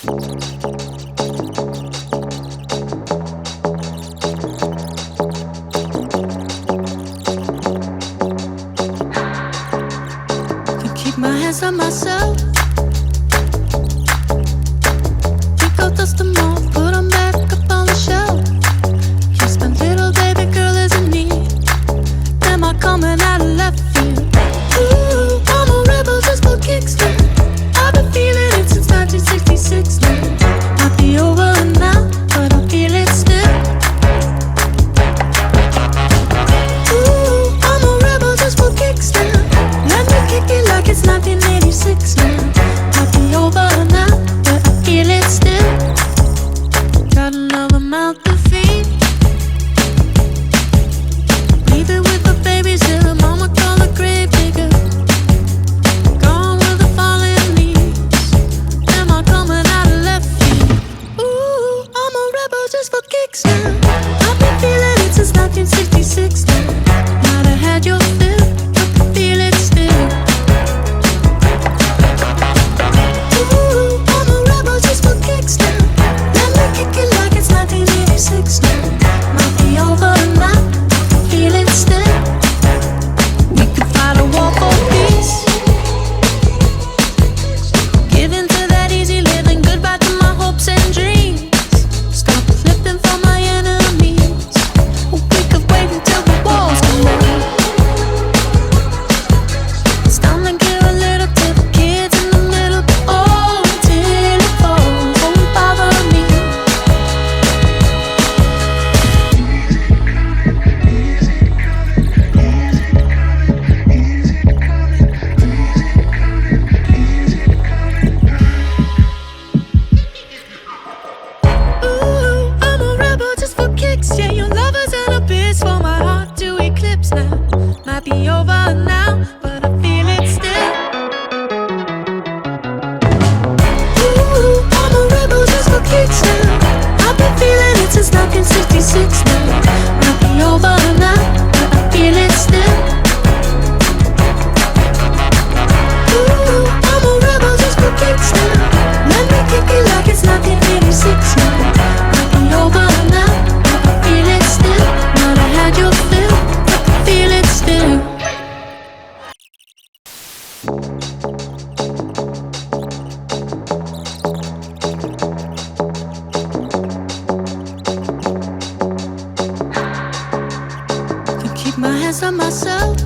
Can keep my hands on myself. Pick up, dust them off, put them back up on the shelf. Kiss my little baby girl isn't me. Am I coming out of left field? Ooh, I'm a rebel just for kicks now. I've been feeling it since 1966 now. Might be over now, but I feel it still. Ooh, I'm a rebel just for kicks now. Let me kick it like it's 1986 now. Might be over now, but I feel it still. Got another mouth to feed. Leave it with the babies till the mama call the grave digger. Gone with the fallen leaves. Am I coming out of left field? Ooh, I'm a rebel just for kicks now. I've been feeling it since 1966 now. Might have had your fill, but I feel it still. Ooh, I'm a rebel just for kicks now. Let me kick it like it's 1986 now. Might be over now, I feel it still. We could fight a war for peace. Give in to that easy living, goodbye to my hopes and dreams. Stop flipping for my enemies. We could wait until the walls come down. It's time to give a little to the kids in the middle. Oh, until it falls, won't bother me. Ooh, I'm a rebel just for kicks. Yeah, your lovers and a bitch for my heart to eclipse now. Might be over now, but I feel it still. Ooh, I'm a rebel just for kicks now. I've been feeling it since 1966 now. Might be over now, but I feel it still. Ooh, I'm a rebel just for kicks now. Let me kick it like it's 1986 now. Might be over now, but I feel it still. Might have had your fill, but I feel it still. Can keep my hands on myself.